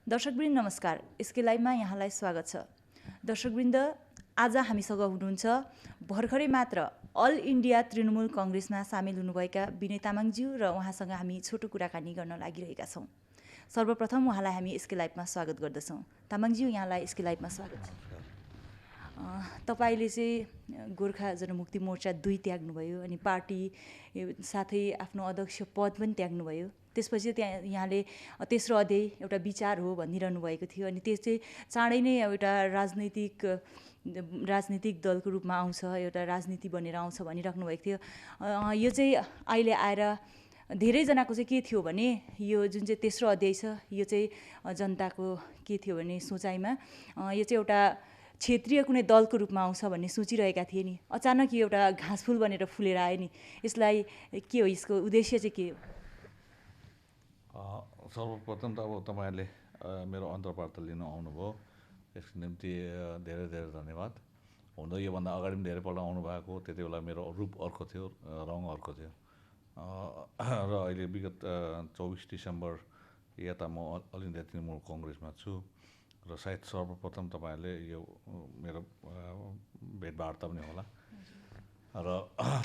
दर्शकवृन्द नमस्कार। एसके लाइभमा यहाँलाई स्वागत छ। दर्शकवृन्द, आज हामीसँग हुनुहुन्छ भर्खरै मात्र अल इन्डिया तृणमूल कङ्ग्रेसमा सामेल हुनुभएका विनय तामाङज्यू र उहाँसँग हामी छोटो कुराकानी गर्न लागिरहेका छौँ। सर्वप्रथम उहाँलाई हामी एसके लाइभमा स्वागत गर्दछौँ। तामाङज्यू, यहाँलाई एसके लाइभमा स्वागत छ। तपाईले चाहिँ गोर्खा जनमुक्ति मोर्चा 2 त्याग्नुभयो अनि पार्टी साथै आफ्नो अध्यक्ष पद पनि त्याग्नुभयो। त्यसपछि त्यहाँ यहाँले तेस्रो अध्याय एउटा विचार हो भनिरहनु भएको थियो अनि त्यो चाहिँ चाँडै नै एउटा राजनीतिक दलको रूपमा आउँछ, एउटा राजनीति बनेर आउँछ भनिराख्नु भएको थियो। यो चाहिँ अहिले आएर धेरैजनाको चाहिँ के थियो भने यो जुन चाहिँ तेस्रो अध्याय छ यो चाहिँ जनताको के थियो भने सोचाइमा यो चाहिँ एउटा क्षेत्रीय कुनै दलको रूपमा आउँछ भन्ने सोचिरहेका थिए नि। अचानक यो एउटा घाँसफुल बनेर फुलेर आयो नि। यसलाई के हो, यसको उद्देश्य चाहिँ के हो? सर्वप्रथम त अब तपाईँहरूले मेरो अन्तर्वार्ता लिन आउनुभयो, यसको निम्ति धेरै धेरै धन्यवाद। हुन त योभन्दा अगाडि पनि धेरैपल्ट आउनुभएको, त्यति बेला मेरो रूप अर्को थियो, रङ अर्को थियो र अहिले विगत 24 डिसेम्बर यता म अल इन्डिया तृणमूल कङ्ग्रेसमा छु र सायद सर्वप्रथम तपाईँहरूले यो मेरो भेटवार्ता पनि होला र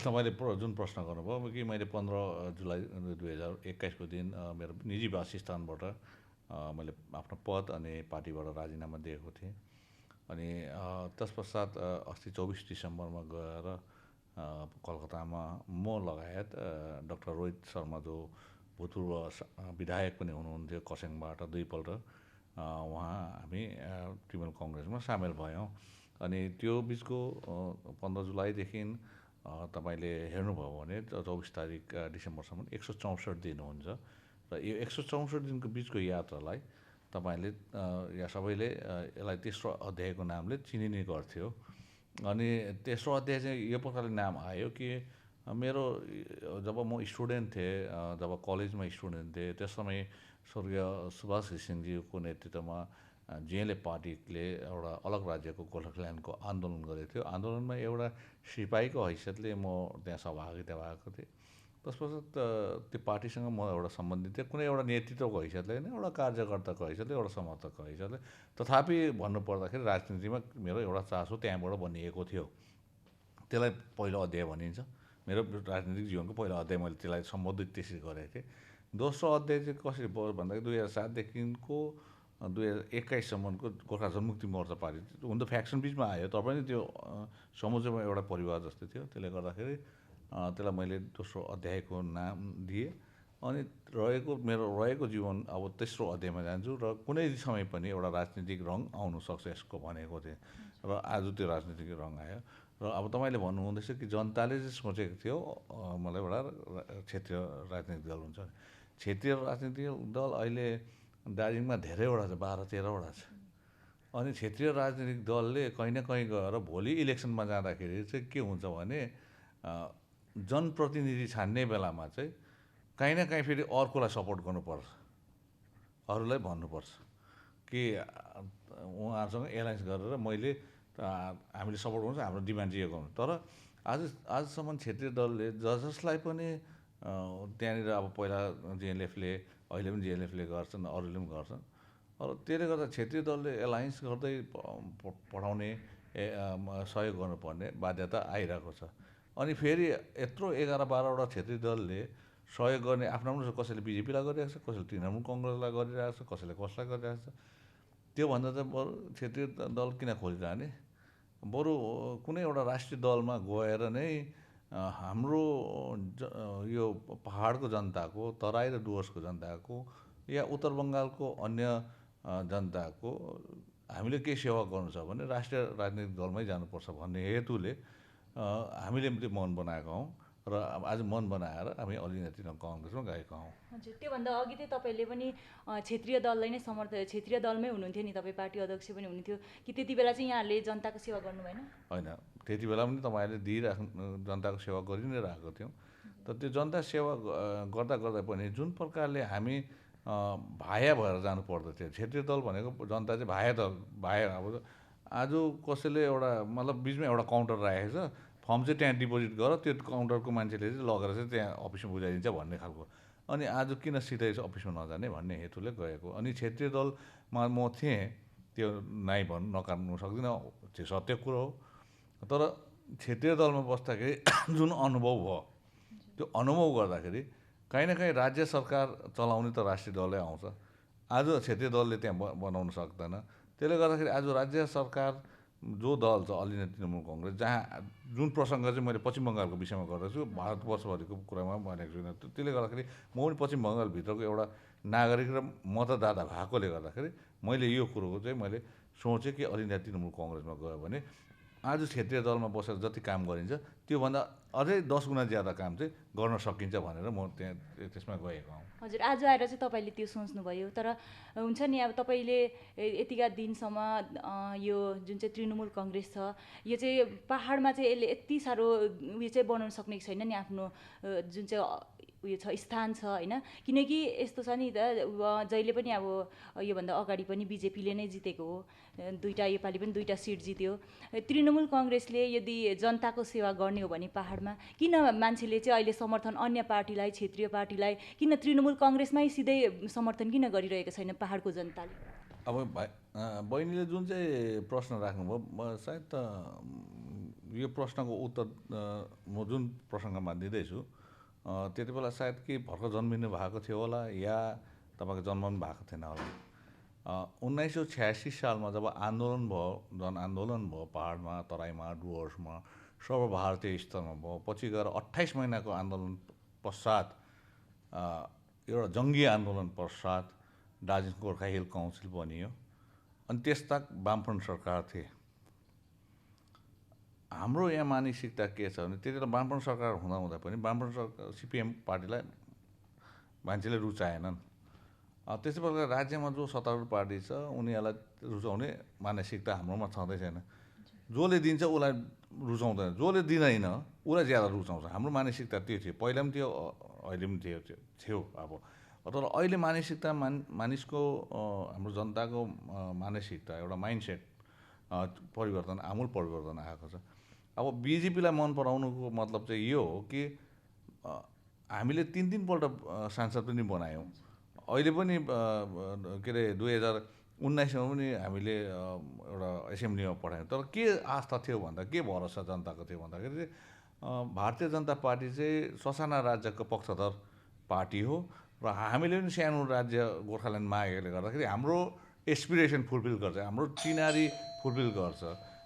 तपाईँले जुन प्रश्न गर्नुभयो कि मैले 15 जुलाई 2021 दिन मेरो निजी वासस्थानबाट मैले आफ्नो पद अनि पार्टीबाट राजीनामा दिएको थिएँ। अनि तत्पश्चात अस्ति 24 डिसेम्बरमा गएर कलकत्तामा म लगायत डाक्टर रोहित शर्मा जो भूतपूर्व विधायक पनि हुनुहुन्थ्यो खरसाङबाट 2 पल्ट, उहाँ हामी तृणमूल कङ्ग्रेसमा सामेल भयौँ। अनि त्यो बिचको 15 जुलाईदेखि तपाईँले हेर्नुभयो भने 24 डिसेम्बरसम्म 164 दिन हुन्छ र यो 164 दिनको बिचको यात्रालाई तपाईँले या सबैले यसलाई तेस्रो अध्यायको नामले चिनिने गर्थ्यो। अनि तेस्रो अध्याय चाहिँ यो प्रकारले नाम आयो कि मेरो जब म स्टुडेन्ट थिएँ, जब कलेजमा स्टुडेन्ट थिएँ, त्यस समय स्वर्गीय सुभाष घिसिङज्यूको नेतृत्वमा जिएलए पार्टीले एउटा अलग राज्यको गोर्खाल्यान्डको आन्दोलन गरेको थियो। आन्दोलनमा एउटा सिपाहीको हैसियतले म त्यहाँ सहभागिता भएको थिएँ। त्यसपश्चात त्यो पार्टीसँग म एउटा सम्बन्धित थिएँ, कुनै एउटा नेतृत्वको हैसियतले होइन, एउटा कार्यकर्ताको हैसियतले, एउटा समर्थकको हैसियतले। तथापि भन्नुपर्दाखेरि राजनीतिमा मेरो एउटा चासो त्यहाँबाट बनिएको थियो। त्यसलाई पहिलो अध्याय भनिन्छ। मेरो राजनीतिक जीवनको पहिलो अध्याय मैले त्यसलाई सम्बोधित त्यसरी गरेको थिएँ। दोस्रो अध्याय चाहिँ कसरी भयो भन्दाखेरि 2007देखिको 2021सम्मको गोर्खा जनमुक्ति मोर्चा पार्टी हुन त फ्याक्सन बिचमा आयो, तर पनि त्यो समुचयमा एउटा परिवार जस्तो थियो। त्यसले गर्दाखेरि त्यसलाई मैले दोस्रो अध्यायको नाम दिएँ। अनि मेरो रहेको जीवन अब तेस्रो अध्यायमा जान्छु र कुनै समय पनि एउटा राजनीतिक रङ आउनु सक्छ यसको भनेको थिएँ र आज त्यो राजनीतिक रङ आयो। र अब तपाईँले भन्नुहुँदैछ कि जनताले चाहिँ सोचेको थियो मलाई एउटा क्षेत्रीय राजनीतिक दल हुन्छ। क्षेत्रीय राजनीतिक दल अहिले दार्जिलिङमा धेरैवटा छ, 12-13वटा छ। अनि क्षेत्रीय राजनीतिक दलले कहीँ न कहीँ गएर भोलि इलेक्सनमा जाँदाखेरि चाहिँ के हुन्छ भने जनप्रतिनिधि छान्ने बेलामा चाहिँ कहीँ न कहीँ फेरि अर्कोलाई सपोर्ट गर्नुपर्छ, अरूलाई भन्नुपर्छ कि उहाँहरूसँग एलायन्स गरेर हामीले सपोर्ट गर्नु, हाम्रो डिमान्ड चाहिँ यो गर्नु। तर आजसम्म क्षेत्रीय दलले जसलाई पनि त्यहाँनिर अब पहिला जिएलएफले, अहिले पनि जिएलएफले गर्छन्, अरूले पनि गर्छन्। र त्यसले गर्दा क्षेत्रीय दलले एलायन्स गर्दै पठाउने सहयोग गर्नुपर्ने बाध्यता आइरहेको छ। अनि फेरि यत्रो 11-12वटा क्षेत्रीय दलले सहयोग गर्ने आफ्नो कसैले बिजेपीलाई गरिरहेको छ, कसैले तृणमूल कङ्ग्रेसलाई गरिरहेको छ, कसैले कसलाई गरिरहेको छ। त्योभन्दा चाहिँ बरु क्षेत्रीय दल किन खोलिरहने, बरु कुनै एउटा राष्ट्रिय दलमा गएर नै हाम्रो यो पहाडको जनताको, तराई र डुवर्सको जनताको या उत्तर बङ्गालको अन्य जनताको हामीले केही सेवा गर्नु छ भने राष्ट्रिय राजनीतिक दलमै जानुपर्छ भन्ने हेतुले हामीले त्यो मन बनाएका हौँ र आज मन बनाएर हामी अल इन्डिया तृणमूल कङ्ग्रेसमा गएका हौँ। हजुर, त्योभन्दा अघि चाहिँ तपाईँले पनि क्षेत्रीय दललाई नै क्षेत्रीय दलमै हुनुहुन्थ्यो नि, तपाईँ पार्टी अध्यक्ष पनि हुनुहुन्थ्यो कि त्यति बेला चाहिँ यहाँहरूले जनताको सेवा गर्नु भएन? होइन, त्यति बेला पनि तपाईँहरूले जनताको सेवा गरि नै रहेको थियौँ। तर त्यो जनता सेवा गर्दा गर्दा पनि जुन प्रकारले हामी भाया भएर जानु पर्दथ्यो, क्षेत्रीय दल भनेको जनता चाहिँ भाया अब आज कसैले एउटा मतलब बिचमा एउटा काउन्टर राखेको छ, फर्म चाहिँ त्यहाँ डिपोजिट गर, त्यो काउन्टरको मान्छेले चाहिँ लगेर चाहिँ त्यहाँ अफिसमा बुझाइदिन्छ भन्ने खालको अनि आज किन सिधै अफिसमा नजाने भन्ने हेतुले गएको। अनि क्षेत्रीय दलमा म थिएँ, त्यो नाइ भन्नु नकार्नु सक्दिनँ, त्यो सत्य कुरो हो। तर क्षेत्रीय दलमा बस्दाखेरि जुन अनुभव भयो, त्यो अनुभव गर्दाखेरि काहीँ न काहीँ राज्य सरकार चलाउने त राष्ट्रिय दलै आउँछ। आज क्षेत्रीय दलले त्यहाँ बनाउन सक्दैन। त्यसले गर्दाखेरि आज राज्य सरकार जो दल छ अल इन्डिया तृणमूल कङ्ग्रेस, जहाँ जुन प्रसङ्ग चाहिँ मैले पश्चिम बङ्गालको विषयमा गर्दैछु, भारतवर्षभरिको कुरामा भनेको छुइनँ। त्यसले गर्दाखेरि म पनि पश्चिम बङ्गालभित्रको एउटा नागरिक र मतदाता भएकोले गर्दाखेरि मैले यो कुरोको चाहिँ मैले सोचेँ कि अल इन्डिया तृणमूल कङ्ग्रेसमा गयो भने आज क्षेत्रीय दलमा बसेर जति काम गरिन्छ त्योभन्दा अझै 10 गुणा ज्यादा काम चाहिँ गर्न सकिन्छ भनेर म त्यहाँ त्यसमा गएको हुँ। हजुर, आज आएर चाहिँ तपाईँले त्यो सोच्नुभयो, तर हुन्छ नि अब तपाईँले यतिका दिनसम्म यो जुन चाहिँ तृणमूल कङ्ग्रेस छ, यो चाहिँ पाहाडमा चाहिँ यसले यति साह्रो उयो चाहिँ बनाउन सक्ने छैन नि आफ्नो जुन चाहिँ उयो छ स्थान छ होइन। किनकि यस्तो छ नि त, जहिले पनि अब योभन्दा अगाडि पनि बिजेपीले नै जितेको हो, योपालि पनि 2टा सिट जित्यो। तृणमूल कङ्ग्रेसले यदि जनताको सेवा गर्ने हो भने पाहाडमा किन मान्छेले चाहिँ अहिले समर्थन अन्य पार्टीलाई, क्षेत्रीय पार्टीलाई, किन तृणमूल कङ्ग्रेसमै सिधै समर्थन किन गरिरहेको छैन पाहाडको जनताले? अब बहिनीले जुन चाहिँ प्रश्न राख्नुभयो, सायद त यो प्रश्नको उत्तर म जुन प्रसङ्गमा दिँदैछु त्यति बेला सायद कि भर्खर जन्मिनु भएको थियो होला या तपाईँको जन्म पनि भएको थिएन होला। 1986 सालमा जब आन्दोलन भयो, जनआन्दोलन भयो पाहाडमा, तराईमा, डुवर्समा, सर्वभारतीय स्तरमा भयो, पछि गएर 28 महिनाको आन्दोलन पश्चात, एउटा जङ्गी आन्दोलन पश्चात दार्जिलिङ गोर्खा हिल काउन्सिल बनियो। अनि त्यसतक वामफ्रन्ट सरकार थिए। हाम्रो यहाँ मानसिकता के छ भने त्यति बेला वामफ्रन्ट सरकार हुँदा पनि वामफ्रन्ट सरकार सिपिएम पार्टीलाई मान्छेले रुचाएनन्। त्यसै प्रकार राज्यमा जो सत्तारूढ पार्टी छ उनीहरूलाई रुचाउने मानसिकता हाम्रोमा छँदै छैन। जसले दिन्छ उसलाई रुचाउँदैन, जसले दिँदैन उसलाई ज्यादा रुचाउँछ। हाम्रो मानसिकता त्यो थियो, पहिला पनि थियो, अहिले पनि थियो अब। तर अहिले मानसिकता मानिसको हाम्रो जनताको मानसिकता एउटा माइन्डसेट परिवर्तन, आमूल परिवर्तन आएको छ। अब बिजेपीलाई मन पराउनुको मतलब चाहिँ यो हो कि हामीले 3 पल्ट सांसद पनि बनायौँ। अहिले पनि के अरे 2019मा पनि हामीले एउटा एसेम्ब्लीमा पठायौँ। तर के आस्था थियो भन्दा, के भरोसा जनताको थियो भन्दाखेरि चाहिँ भारतीय जनता पार्टी चाहिँ ससाना राज्यको पक्षधर पार्टी हो र हामीले पनि सानो राज्य गोर्खाल्यान्ड मागेकोले गर्दाखेरि हाम्रो एस्पिरेसन फुलफिल गर्छ, हाम्रो चिनारी फुलफिल गर्छ,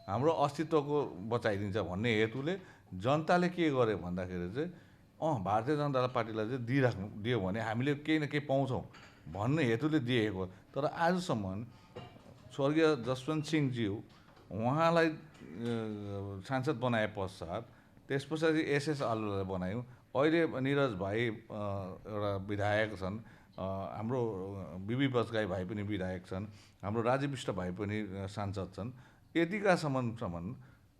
हाम्रो अस्तित्वको बचाइदिन्छ भन्ने हेतुले जनताले के गर्यो भन्दाखेरि चाहिँ भारतीय जनता पार्टीलाई चाहिँ दियो भने हामीले केही न केही पाउँछौँ भन्ने हेतुले दिएको। तर आजसम्म स्वर्गीय जसवन्त सिंहज्यू उहाँलाई सांसद बनाए पश्चात त्यस पछाडि एसएस आलुलाई बनायौँ। अहिले निरज भाइ एउटा विधायक छन्, हाम्रो बिबी बजगाई भाइ पनि विधायक छन्, हाम्रो राजीव विष्ट भाइ पनि सांसद छन्। यतिकासम्म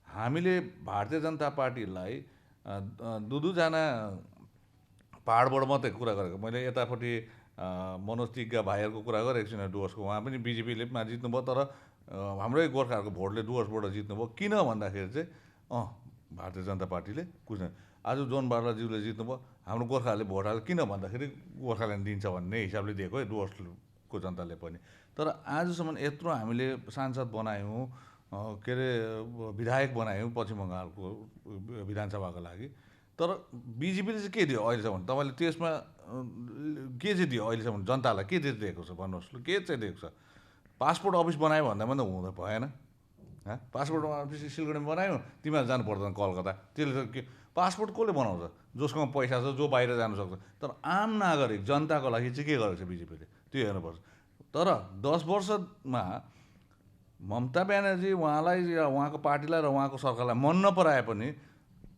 हामीले भारतीय जनता पार्टीलाई 2 जना पाहाडबाट मात्रै कुरा गरेको। मैले यतापट्टि मनोज तिग्गा भाइहरूको कुरा गरेको छुइनँ, डुवर्सको, उहाँ पनि बिजेपीले जित्नुभयो, तर हाम्रै गोर्खाहरूको भोटले डुवर्सबाट जित्नुभयो। किन भन्दाखेरि चाहिँ भारतीय जनता पार्टीले कुछ आज जोन बार्लाज्यूले जित्नुभयो, हाम्रो गोर्खाहरूले भोट हाल्यो किन भन्दाखेरि गोर्खाल्यान्ड दिन्छ भन्ने हिसाबले दिएको है डुवर्सको जनताले पनि। तर आजसम्म यत्रो हामीले सांसद बनायौँ, के अरे विधायक बनायौँ पश्चिम बङ्गालको विधानसभाको लागि, तर बिजेपीले चाहिँ के दियो अहिलेसम्म? तपाईँले त्यसमा के चाहिँ दियो अहिलेसम्म जनतालाई? के चाहिँ दिएको छ भन्नुहोस् ल, के चाहिँ दिएको छ? पासपोर्ट अफिस बनायो भन्दामा त हुँदैन, भएन। पासपोर्ट अफिस सिलगढीमा बनायौँ, तिमीहरू जानु पर्दैन कलकत्ता। त्यसले के पासपोर्ट कसले बनाउँछ? जोसँग पैसा छ, जो बाहिर जानु सक्छ। तर आम नागरिक जनताको लागि चाहिँ के गरेको छ बिजेपीले, त्यो हेर्नुपर्छ। तर 10 वर्षमा ममता ब्यानर्जी उहाँलाई, उहाँको पार्टीलाई र उहाँको सरकारलाई मन नपराए पनि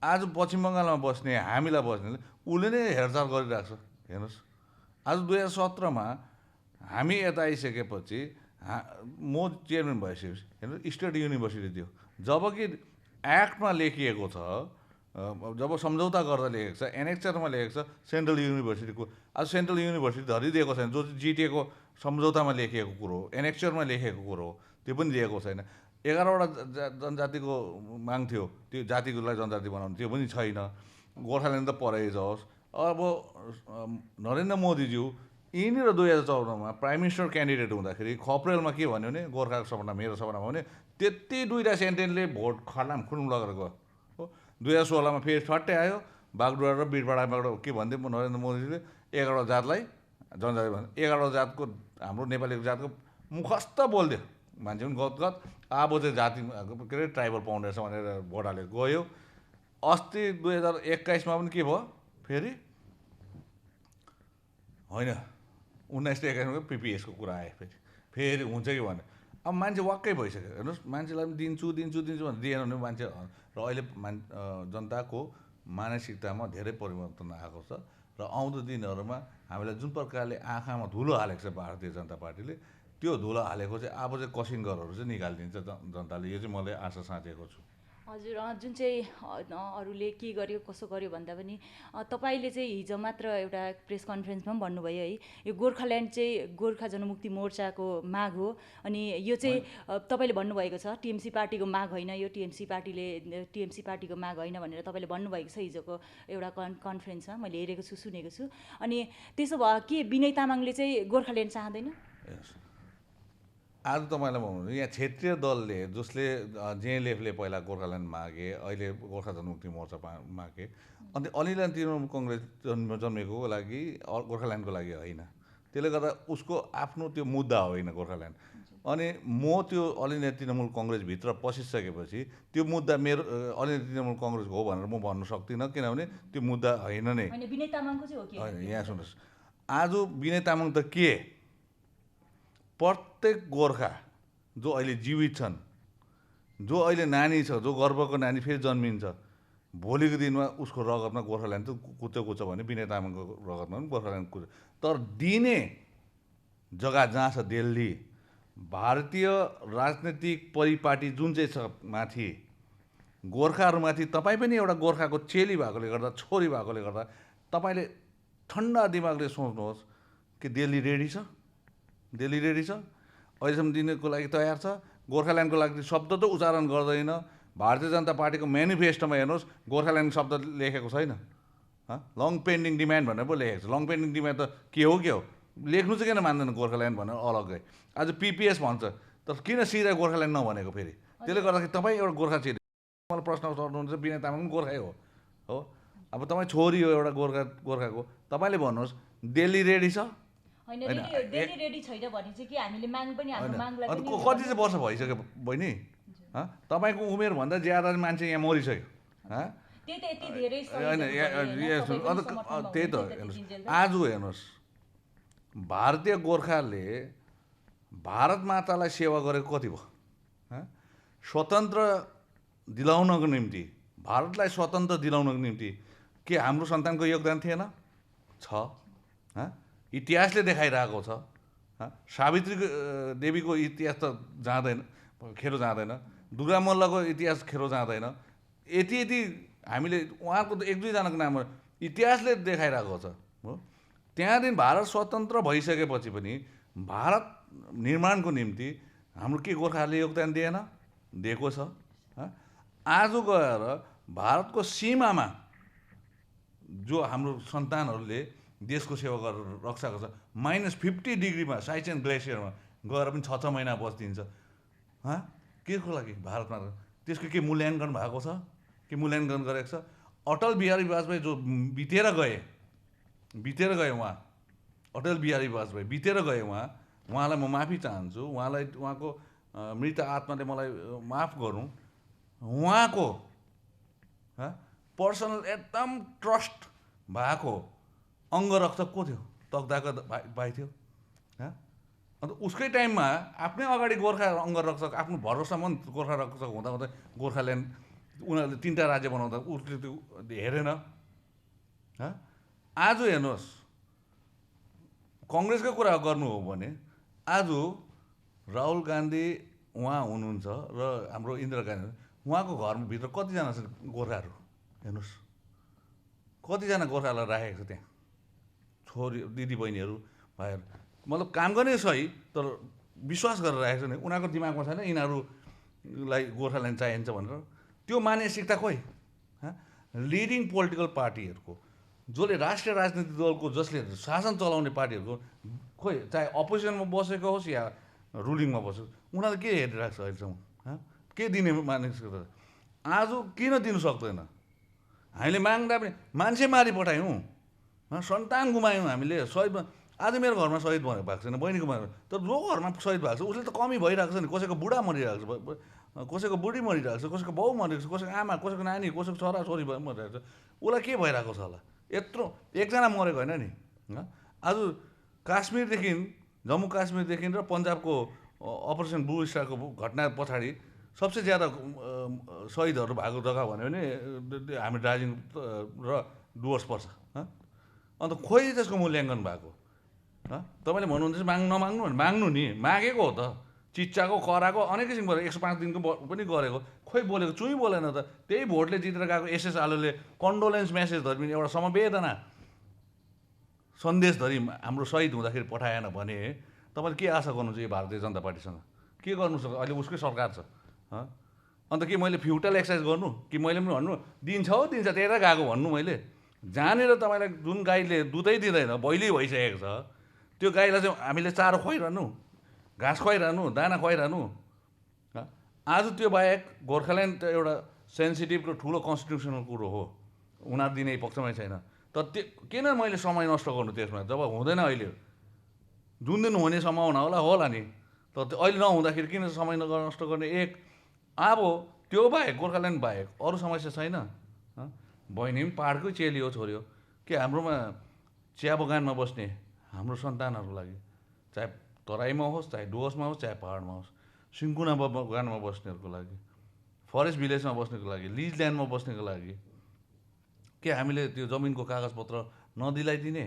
आज पश्चिम बङ्गालमा बस्ने, हामीलाई बस्ने उसले नै हेरचाह गरिरहेको छ। हेर्नुहोस्, आज 2017मा हामी यता आइसकेपछि म चेयरम्यान भइसकेपछि हेर्नुहोस् स्टेट युनिभर्सिटी दियो, जबकि एक्टमा लेखिएको छ, जब सम्झौता गर्दा लेखेको छ, एनेक्चरमा लेखेको छ सेन्ट्रल युनिभर्सिटीको। आज सेन्ट्रल युनिभर्सिटी धरिदिएको छैन, जो जिटिएको सम्झौतामा लेखिएको कुरो हो, एनेक्चरमा लेखेको कुरो हो, त्यो पनि दिएको छैन। 11वटा जनजातिको माग थियो, त्यो जातिकोलाई जनजाति बनाउनु, त्यो पनि छैन। गोर्खाल्यान्ड त परै जाओस्, अब नरेन्द्र मोदीज्यू यिनीहरू 2014मा प्राइम मिनिस्टर क्यान्डिडेट हुँदाखेरि खप्रेलमा के भन्यो भने गोर्खाको सपना मेरो सपना भने त्यति दुईवटा सेन्टेन्सले भोट खलाम खुलुम लगेर गयो हो। 2016मा फेरि छट्टै आयो बागडोग्रा र बिरपाडाबाट के भन्दै नरेन्द्र मोदीले 11वटा जातलाई जनजाति भन्यो 11वटा जातको हाम्रो नेपाली जातको मुखस्त बोलिदियो मान्छे पनि गदगद अब चाहिँ जाति के अरे ट्राइबल पाउने रहेछ भनेर भोट हालेर गयो। अस्ति 2021मा पनि के भयो फेरि होइन 1921मा पिपिएसको कुरा आयो फेरि हुन्छ कि भने अब मान्छे वाक्कै भइसक्यो हेर्नुहोस् मान्छेलाई पनि दिन्छु भनेर दिएन भने मान्छे र अहिले जनताको मानसिकतामा धेरै परिवर्तन आएको छ र आउँदो दिनहरूमा हामीलाई जुन प्रकारले आँखामा धुलो हालेको छ भारतीय जनता पार्टीले त्यो धुलो हालेको चाहिँ अब चाहिँ कसिङ्गरहरू चाहिँ निकालिदिन्छ जनताले यो चाहिँ मैले आशा साँचेको छु। हजुर जुन चाहिँ अरूले के गर्यो कसो गर्यो भन्दा पनि तपाईँले चाहिँ हिजो मात्र एउटा प्रेस कन्फरेन्समा पनि भन्नुभयो है यो गोर्खाल्यान्ड चाहिँ गोर्खा जनमुक्ति मोर्चाको माग हो अनि यो चाहिँ तपाईँले भन्नुभएको छ टिएमसी पार्टीको माग होइन यो टिएमसी पार्टीको माग होइन भनेर तपाईँले भन्नुभएको छ हिजोको एउटा कन्फरेन्समा मैले हेरेको छु सुनेको छु। अनि त्यसो भए के विनय तामाङले चाहिँ गोर्खाल्यान्ड चाहँदैन? आज तपाईँलाई भन्नु यहाँ क्षेत्रीय दलले जसले जेएलएफले पहिला गोर्खाल्यान्ड मागे अहिले गोर्खा जनमुक्ति मोर्चा मागे अनि अलिअलि तृणमूल कङ्ग्रेस जन्मेको लागि गोर्खाल्यान्डको लागि होइन। त्यसले गर्दा उसको आफ्नो त्यो मुद्दा होइन गोर्खाल्यान्ड। अनि म त्यो अलिअलि तृणमूल कङ्ग्रेसभित्र पसिसकेपछि त्यो मुद्दा मेरो अलिअलि तृणमूल कङ्ग्रेसको हो भनेर म भन्नु सक्दिनँ किनभने त्यो मुद्दा होइन नै। होइन यहाँ सुन्नुहोस् आज विनय तामाङ त के प्रत्येक गोर्खा जो अहिले जीवित छन् जो अहिले नानी छ जो गर्भको नानी फेरि जन्मिन्छ भोलिको दिनमा उसको रगतमा गोर्खाल्यान्ड त कुच्छ भने विनय तामाङको रगतमा पनि गोर्खाल्यान्ड कुच्छ। तर दिने जग्गा जहाँ छ दिल्ली भारतीय राजनैतिक परिपाटी जुन चाहिँ छ माथि गोर्खाहरूमाथि तपाईँ पनि एउटा गोर्खाको चेली भएकोले गर्दा छोरी भएकोले गर्दा तपाईँले ठन्डा दिमागले सोच्नुहोस् कि दिल्ली रेडी छ अहिलेसम्म दिनको लागि तयार छ। गोर्खाल्यान्डको लागि शब्द त उच्चारण गर्दैन। भारतीय जनता पार्टीको मेनिफेस्टोमा हेर्नुहोस् गोर्खाल्यान्ड शब्द लेखेको छैन। लङ पेन्डिङ डिमान्ड भनेर पो लेखेको छ। लङ पेन्डिङ डिमान्ड त के हो लेख्नु चाहिँ किन मान्दैन गोर्खाल्यान्ड भनेर अलग्गै। आज पिपिएस भन्छ तर किन सिधा गोर्खाल्यान्ड नभनेको फेरि? त्यसले गर्दाखेरि तपाईँ एउटा गोर्खा चेली मलाई प्रश्न सोध्नुहुन्छ विनय तामाङ पनि गोर्खै हो अब तपाईँ छोरी हो एउटा गोर्खाको तपाईँले भन्नुहोस् दिल्ली रेडी छ? कति चाहिँ वर्ष भइसक्यो बहिनी? तपाईँको उमेरभन्दा ज्यादा मान्छे यहाँ मरिसक्यो। होइन त्यही त हेर्नुहोस् आज हेर्नुहोस् भारतीय गोर्खाले भारत मातालाई सेवा गरेको कति भयो? स्वतन्त्र दिलाउनको निम्ति भारतलाई स्वतन्त्र दिलाउनको निम्ति के हाम्रो सन्तानको योगदान थिएन? छ। इतिहासले देखाइरहेको छ। सावित्री देवीको इतिहास त खेरो जाँदैन। दुर्गा मल्लको इतिहास खेरो जाँदैन। यति हामीले उहाँको त 1-2जनाको नाम इतिहासले देखाइरहेको छ हो। त्यहाँदेखि भारत स्वतन्त्र भइसकेपछि पनि भारत निर्माणको निम्ति हाम्रो के गोर्खाहरूले योगदान दिएको छ? आज गएर भारतको सीमामा जो हाम्रो सन्तानहरूले देशको सेवा गरेर रक्षाको छ -50 डिग्रीमा साइचेन ग्लेसियरमा गएर पनि 6 महिना बस्दिन्छ। के को लागि? भारतमा त्यसको के मूल्याङ्कन भएको छ? के मूल्याङ्कन गरेको छ? अटल बिहारी वाजपेयी जो बितेर गए उहाँ अटल बिहारी वाजपेयी बितेर गए उहाँलाई म माफी चाहन्छु। उहाँको मृत आत्माले मलाई माफ गरौँ। उहाँको पर्सनल एकदम ट्रस्ट भएको अङ्गरक्षक को थियो? तकदाहको भाइ थियो। अन्त उसकै टाइममा आफ्नै अगाडि गोर्खा अङ्गरक्षक आफ्नो भरोसामन्द गोर्खा रक्षक हुँदा गोर्खाल्यान्ड उनीहरूले 3टा राज्य बनाउँदा उसले त्यो हेरेन। आज हेर्नुहोस् कङ्ग्रेसको कुरा गर्नु हो भने आज राहुल गान्धी उहाँ हुनुहुन्छ र हाम्रो इन्दिरा गान्धी उहाँको घरभित्र कतिजना छन् गोर्खाहरू? हेर्नुहोस् कतिजना गोर्खालाई राखेको छ त्यहाँ छोरी दिदी बहिनीहरू भाइहरू। मतलब काम गर्ने सही तर विश्वास गरेर राखेको छ नि उनीहरूको दिमागमा छैन यिनीहरूलाई गोर्खाल्यान्ड चाहिन्छ भनेर। त्यो मानसिकता खोइ लिडिङ पोलिटिकल पार्टीहरूको जसले राष्ट्रिय राजनीतिक दलको जसले शासन चलाउने पार्टीहरूको खोइ चाहे अपोजिसनमा बसेको होस् या रुलिङमा बसोस् उनीहरूले के हेरिरहेको छ अहिलेसम्म के दिने मानिस आज किन दिनु सक्दैन हामीले माग्दा पनि मान्छे मारि पठायौँ सन्तान गुमायौँ हामीले सहिद आज मेरो घरमा सहिद भएको छैन बहिनीको तर जो घरमा सहिद भएको छ उसले त कमी भइरहेको छ नि कसैको बुढा मरिरहेको छ कसैको बुढी मरिरहेको छ कसैको बाउ मरिरहेको छ कसैको आमा कसैको नानी कसैको छोरा छोरी मरिरहेको छ उसलाई के भइरहेको छ होला यत्रो एकजना मरेको होइन नि आज काश्मीरदेखि जम्मू काश्मीरदेखि र पन्जाबको अपरेसन ब्लू स्टारको घटना पछाडि सबसे ज्यादा शहीदहरू भएको जग्गा भन्यो भने हामी दार्जिलिङ र डुवर्स पर्छ अन्त खोइ त्यसको मूल्याङ्कन भएको तपाईँले भन्नुहुन्छ माग्नु नमाग्नु भने माग्नु नि मागेको हो त चिच्चाको कराको अनेक किसिमको 105 दिनको पनि गरेको खोइ बोलेको चुई बोलेन त त्यही भोटले जितेर गएको एसएस आलोले कन्डोलेन्स मेसेज धरि पनि एउटा समवेदना सन्देशधरि हाम्रो शहीद हुँदाखेरि पठाएन भने तपाईँले के आशा गर्नुहुन्छ यो भारतीय जनता पार्टीसँग के गर्नु सक्छ अहिले उसकै सरकार छ अन्त के मैले फ्युटल एक्सर्साइज गर्नु कि मैले पनि भन्नु दिन्छ हो दिन्छ त्यता गएको भन्नु मैले जहाँनिर तपाईँलाई जुन गाईले दुधै दिँदैन बैली भइसकेको छ त्यो गाईलाई चाहिँ हामीले चारो खुवाइरहनु घाँस खुवाइरहनु दाना खुवाइरहनु आज त्यो बाहेक गोर्खाल्यान्ड त एउटा सेन्सिटिभ र ठुलो कन्स्टिट्युसनल कुरो हो उनीहरू दिने पक्षमै छैन तर त्यो किन मैले समय नष्ट गर्नु त्यसमा जब हुँदैन अहिले जुन दिन हुने सम्भावना होला नि तर अहिले नहुँदाखेरि किन समय नष्ट गर्ने एक अब त्यो बाहेक गोर्खाल्यान्ड बाहेक अरू समस्या छैन बहिनी पनि पाहाडकै चेली हो छोरी हो के हाम्रोमा चिया बगानमा बस्ने हाम्रो सन्तानहरूको लागि चाहे तराईमा होस् चाहे डुवर्समा होस् चाहे पाहाडमा होस् सिन्कुना बगानमा बस्नेहरूको लागि फरेस्ट भिलेजमा बस्नेको लागि लिज ल्यान्डमा बस्नेको लागि के हामीले त्यो जमिनको कागजपत्र नदिलाइदिने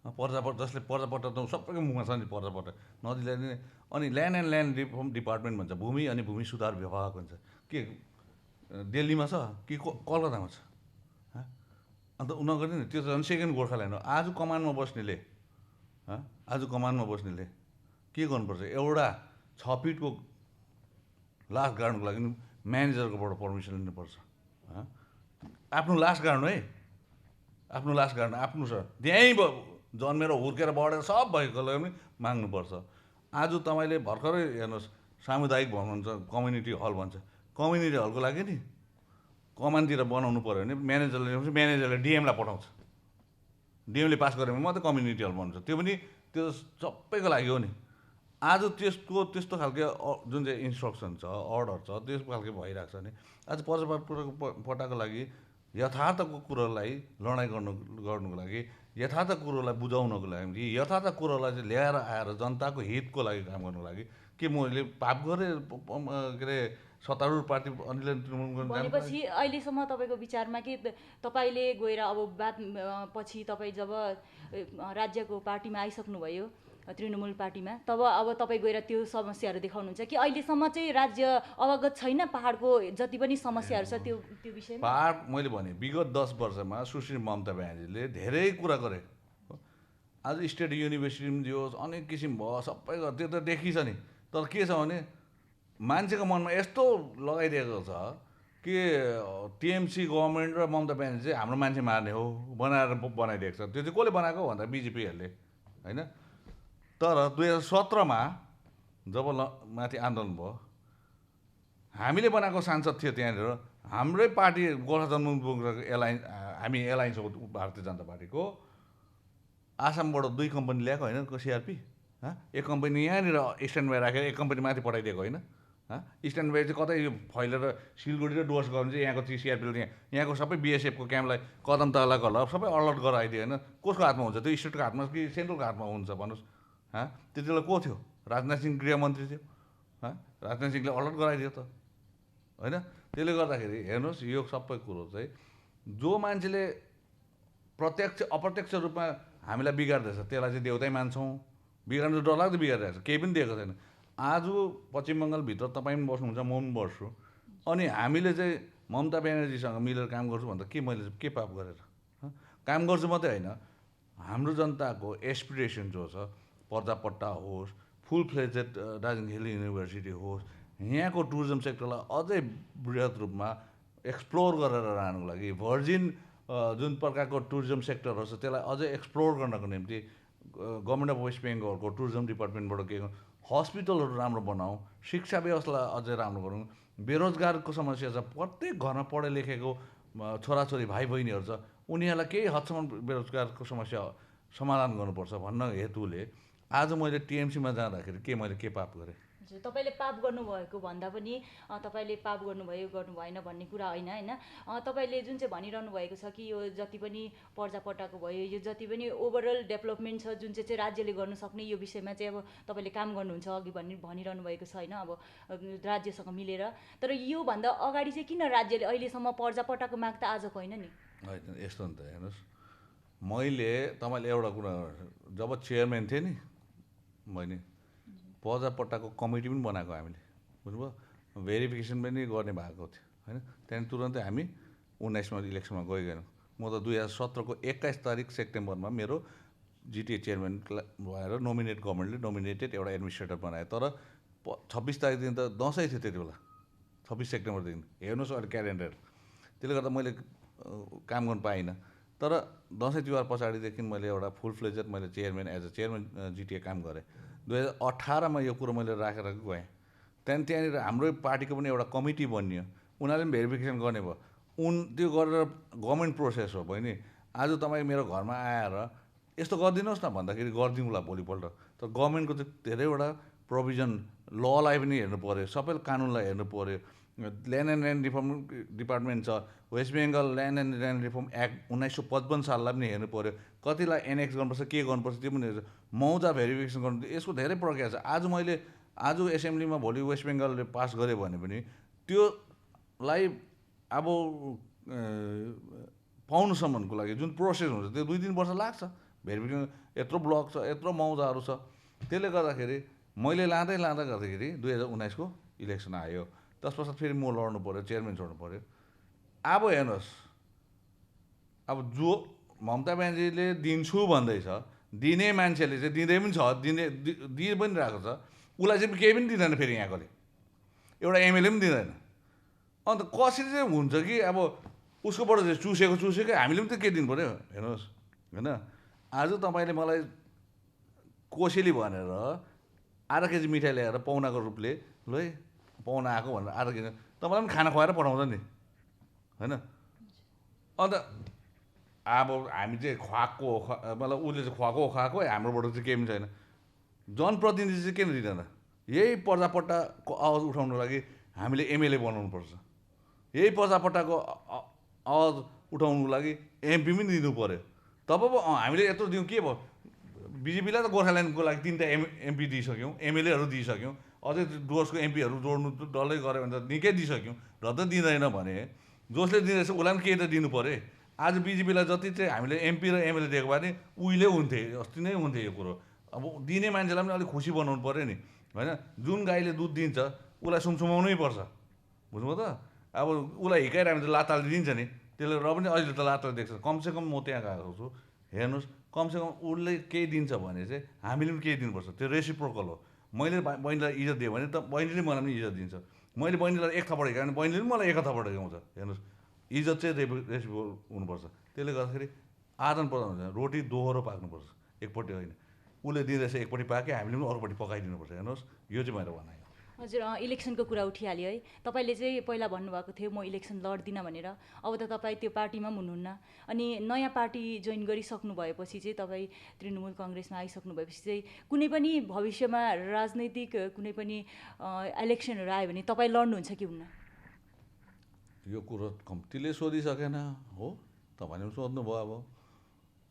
जसले पर्जापट्टा त सबैको मुखमा छ नि पर्जापट्टा नदिलाइदिने अनि land and land reform department भन्छ भूमि अनि भूमि सुधार विभाग भन्छ के दिल्लीमा छ कि कलकत्तामा छ अन्त उनीहरू नि त्यो झन् सेकेन्ड गोर्खाल्यान्ड हो आज कमानमा बस्नेले के गर्नुपर्छ एउटा 6 फिटको लास गाड्नुको लागि म्यानेजरकोबाट पर्मिसन लिनुपर्छ आफ्नो लास गाड्नु है आफ्नो लास गाड्नु आफ्नो छ त्यहीँ जन्मेर हुर्केर बढेर सब भएकोलाई पनि माग्नुपर्छ आज तपाईँले भर्खरै हेर्नुहोस् सामुदायिक भवन भन्छ कम्युनिटी हल भन्छ कम्युनिटी हलको लागि नि कमानतिर बनाउनु पऱ्यो भने म्यानेजरले डिएमलाई पठाउँछ डिएमले पास गऱ्यो भने मात्रै कम्युनिटी हल बन्छ त्यो पनि त्यो सबैको लागि हो नि आज त्यस्तो खालको जुन चाहिँ इन्स्ट्रक्सन छ अर्डर छ त्यस्तो खालको भइरहेको छ नि आज पटाको लागि यथार्थको कुरोलाई लडाइँ गर्नुको लागि यथार्थ कुरोलाई बुझाउनको लागि यथार्थ कुरोलाई चाहिँ ल्याएर आएर जनताको हितको लागि काम गर्नुको लागि के मैले पाप गरेँ के अरे सत्तारूढ पार्टी भनेपछि अहिलेसम्म तपाईँको विचारमा के तपाईँले गएर अब पछि तपाईँ जब राज्यको पार्टीमा आइसक्नुभयो तृणमूल पार्टीमा तब अब तपाईँ गएर त्यो समस्याहरू देखाउनुहुन्छ कि अहिलेसम्म चाहिँ राज्य अवगत छैन पाहाडको जति पनि समस्याहरू छ त्यो विषयमा पाहाड मैले भने विगत 10 वर्षमा सुश्री ममता ब्यानर्जीले धेरै कुरा गरे आज स्टेट युनिभर्सिटी पनि दियोस् अनेक किसिम भयो सबै त्यो त देखिन्छ नि तर के छ भने मान्छेको मनमा यस्तो लगाइदिएको छ कि टिएमसी गभर्मेन्ट र ममता ब्यानर्जी चाहिँ हाम्रो मान्छे मार्ने हो बनाइदिएको छ त्यो चाहिँ कसले बनाएको भन्दा बिजेपीहरूले होइन तर 2017मा जब माथि आन्दोलन भयो हामीले बनाएको सांसद थियो त्यहाँनिर हाम्रै पार्टी गोर्खा जनमुक्ति हामी एलायन्स हो भारतीय जनता पार्टीको आसामबाट 2 कम्पनी ल्याएको होइन सिआरपी एक कम्पनी यहाँनिर स्ट्यान्ड बाई राखेर एक कम्पनी माथि पठाइदिएको होइन स्ट्यान्ड बाई चाहिँ कतै फैलेर सिलगढी र डुवर्स गयो भने चाहिँ यहाँको सिआरपीले यहाँको सबै बिएसएफको क्याम्पलाई कदम तलाको होला सबै अलर्ट गराइदियो होइन कसको हातमा हुन्छ त्यो स्टेटको हातमा कि सेन्ट्रलको हातमा हुन्छ भन्नुहोस् त्यति बेला को थियो राजनाथ सिंह गृहमन्त्री थियो राजनाथ सिंहले अलर्ट गराइदियो त होइन त्यसले गर्दाखेरि हेर्नुहोस् यो सबै कुरो चाहिँ जो मान्छेले प्रत्यक्ष अप्रत्यक्ष रूपमा हामीलाई बिगार्दैछ त्यसलाई चाहिँ देउतै मान्छौँ बिगार्नु त डरलाग्दो बिगारिरहेको छ केही पनि दिएको छैन आज पश्चिम बङ्गालभित्र तपाईँ पनि बस्नुहुन्छ म पनि बस्छु अनि हामीले चाहिँ ममता ब्यानर्जीसँग मिलेर काम गर्छु भन्दा के मैले के पाप गरेर काम गर्छु मात्रै होइन हाम्रो जनताको एस्पिरेसन जो छ पर्जापट्टा होस् फुल फ्लेजेड दार्जिलिङ हिल युनिभर्सिटी होस् यहाँको टुरिज्म सेक्टरलाई अझै बृहत रूपमा एक्सप्लोर गरेर लानुको लागि भर्जिन जुन प्रकारको टुरिज्म सेक्टरहरू छ त्यसलाई अझै एक्सप्लोर गर्नको निम्ति गभर्मेन्ट अफ वेस्ट बेङ्गलको टुरिज्म डिपार्टमेन्टबाट के हस्पिटलहरू राम्रो बनाऊ, शिक्षा व्यवस्थालाई अझै राम्रो गरौँ। बेरोजगारको समस्या छ, प्रत्येक घरमा पढे लेखेको छोराछोरी भाइ बहिनीहरू छ, उनीहरूलाई केही हदसम्म बेरोजगारको समस्या समाधान गर्नुपर्छ भन्न हेतुले आज मैले टिएमसीमा जाँदाखेरि मैले के पाप गरेँ? तपाईँले पाप गर्नुभएको भन्दा पनि तपाईँले पाप गर्नुभयो गर्नु भएन भन्ने कुरा होइन होइन। तपाईँले जुन चाहिँ भनिरहनु भएको छ कि यो जति पनि पर्जापट्टाको भयो, यो जति पनि ओभरअल डेभलपमेन्ट छ जुन चाहिँ राज्यले गर्नु सक्ने, यो विषयमा चाहिँ अब तपाईँले काम गर्नुहुन्छ अघि भनिरहनु भएको छ होइन, अब राज्यसँग मिलेर। तर योभन्दा अगाडि चाहिँ किन राज्यले अहिलेसम्म पर्जापट्टाको माग त आजको होइन नि? होइन, यस्तो नि त हेर्नुहोस्, मैले तपाईँले एउटा कुरा, जब चेयरम्यान थिएँ नि मैले पर्जापट्टाको कमिटी पनि बनाएको हामीले, बुझ्नुभयो, भेरिफिकेसन पनि गर्ने भएको थियो होइन। त्यहाँदेखि तुरन्तै हामी 19मा इलेक्सनमा गइगयौँ। म त 2017को 21 तारिक सेप्टेम्बरमा मेरो जिटिए चेयरम्यान भएर गभर्मेन्टले नोमिनेटेड एउटा एडमिनिस्ट्रेटर बनायो। तर 26 तारिकदेखि त दसैँ थियो त्यति बेला, 26 सेप्टेम्बरदेखि हेर्नुहोस् अहिले क्यालेन्डर। त्यसले गर्दा मैले काम गर्नु पाइनँ। तर दसैँ तिहार पछाडिदेखि मैले एउटा फुल फ्लेजेड मैले चेयरम्यान एज अ चेयरम्यान जिटिए काम गरेँ। 2018मा यो कुरो मैले राखेर गएँ। त्यहाँनिर हाम्रो पार्टीको पनि एउटा कमिटी बनियो, उनीहरूले पनि भेरिफिकेसन गर्ने भयो। त्यो गरेर गभर्मेन्ट प्रोसेस हो बहिनी। आज तपाईँ मेरो घरमा आएर यस्तो गरिदिनुहोस् न भन्दाखेरि गरिदिउँला भोलिपल्ट। तर गभर्मेन्टको चाहिँ धेरैवटा प्रोभिजन, ललाई पनि हेर्नु पऱ्यो, सबै कानुनलाई हेर्नु पऱ्यो। Land and land reform department छ, West Bengal land and land reform act 1955 साललाई पनि हेर्नु पऱ्यो, कतिलाई एनेक्स गर्नुपर्छ के गर्नुपर्छ त्यो पनि हेर्छ, मौजा भेरिफिकेसन गर्नु, यसको धेरै प्रक्रिया छ। आज एसेम्ब्लीमा भोलि वेस्ट बेङ्गलले पास गर्यो भने पनि त्योलाई अब पाउनुसम्मको लागि जुन प्रोसेस हुन्छ त्यो 2-3 वर्ष लाग्छ। भेरिफिकेसन यत्रो ब्लक छ, यत्रो मौजाहरू छ। त्यसले गर्दाखेरि मैले लाँदै गर्दाखेरि 2019को इलेक्सन आयो। त्यस पश्चात फेरि म लड्नु पऱ्यो, चेयरम्यान छोड्नु पऱ्यो। अब हेर्नुहोस्, अब जो ममता ब्यानर्जीले दिन्छु भन्दैछ, दिने मान्छेले चाहिँ दिँदै पनि छ, दिइ पनि रहेको छ, उसलाई चाहिँ केही पनि दिँदैन। फेरि यहाँकोले एउटा एमएलए पनि दिँदैन। अन्त कसरी चाहिँ हुन्छ कि अब उसकोबाट चाहिँ चुसेकै हामीले पनि त के दिनु पऱ्यो? हेर्नुहोस् होइन, आज तपाईँले मलाई कोसेली भनेर आधा केजी मिठाई ल्याएर पाहुनाको रूपले ल है पाहुना आएको भनेर आधा केजी तपाईँलाई पनि खाना खुवाएर पठाउँछ नि होइन। अन्त अब हामी चाहिँ खुवाएको मतलब उसले चाहिँ खुवाएको हाम्रोबाट चाहिँ केही पनि छैन। जनप्रतिनिधि चाहिँ किन दिँदैन? यही पर्जापट्टाको आवाज उठाउनको लागि हामीले एमएलए बनाउनुपर्छ। यही पर्जापट्टाको आवाज उठाउनुको लागि एमपी पनि दिनु पऱ्यो। तब पो हामीले यत्रो दिउँ के भयो? बिजेपीलाई त गोर्खाल्यान्डको लागि 3टा एमपी दिइसक्यौँ, एमएलएहरू दिइसक्यौँ, अझै डुवर्सको एमपीहरू जोड्नु डल्लै गऱ्यो भने त निकै दिइसक्यौँ। र त दिँदैन भने जसले दिँदैछ उसलाई पनि केही त दिनु पऱ्यो। आज बिजेपीलाई जति चाहिँ हामीले एमपी र एमएलए दिएको भए नि उहिले हुन्थे, अस्ति नै हुन्थे यो कुरो। अब दिने मान्छेलाई पनि अलिक खुसी बनाउनु पऱ्यो नि होइन। जुन गाईले दुध दिन्छ उसलाई सुमसुमाउनै पर्छ, बुझ्नुभयो त? अब उसलाई हिकाइरह्यो भने त लाताले दिन्छ नि, त्यसले र पनि अहिले त लाताले देख्छ। कमसेकम म त्यहाँ गएको छु, हेर्नुहोस्, कमसेकम उसले केही दिन्छ भने चाहिँ हामीले पनि केही दिनुपर्छ। त्यो रेसिप्रोकल हो। मैले बहिनीलाई इज्जत दिएँ भने त बहिनीले मलाई पनि इज्जत दिन्छ। मैले बहिनीलाई एक थप्पड हिँड्यो भने बहिनीले पनि मलाई एक थप्पड हिँड्छ। हेर्नुहोस्, इज्जत चाहिँ रेसिप्रोकल हुनुपर्छ। त्यसले गर्दाखेरि आदान प्रदान हुन्छ। रोटी दोहोरो पाक्नुपर्छ, एकपट्टि होइन। उसले दिँदैछ एकपट्टि पाके हामीले पनि अरूपट्टि पकाइदिनुपर्छ। हेर्नुहोस्, यो चाहिँ मेरो भनाइ हो। हजुर, इलेक्सनको कुरा उठिहाल्यो है। तपाईँले चाहिँ पहिला भन्नुभएको थियो म इलेक्सन लड्दिनँ भनेर। अब त तपाईँ त्यो पार्टीमा पनि हुनुहुन्न। अनि नयाँ पार्टी जोइन गरिसक्नु भएपछि चाहिँ तपाईँ तृणमूल कङ्ग्रेसमा आइसक्नु भएपछि चाहिँ कुनै पनि भविष्यमा राजनैतिक कुनै पनि इलेक्सनहरू आयो भने तपाईँ लड्नुहुन्छ कि हुन्न? यो कुरो कम्तीले सोधिसकेन हो, तपाईँले पनि सोध्नुभयो।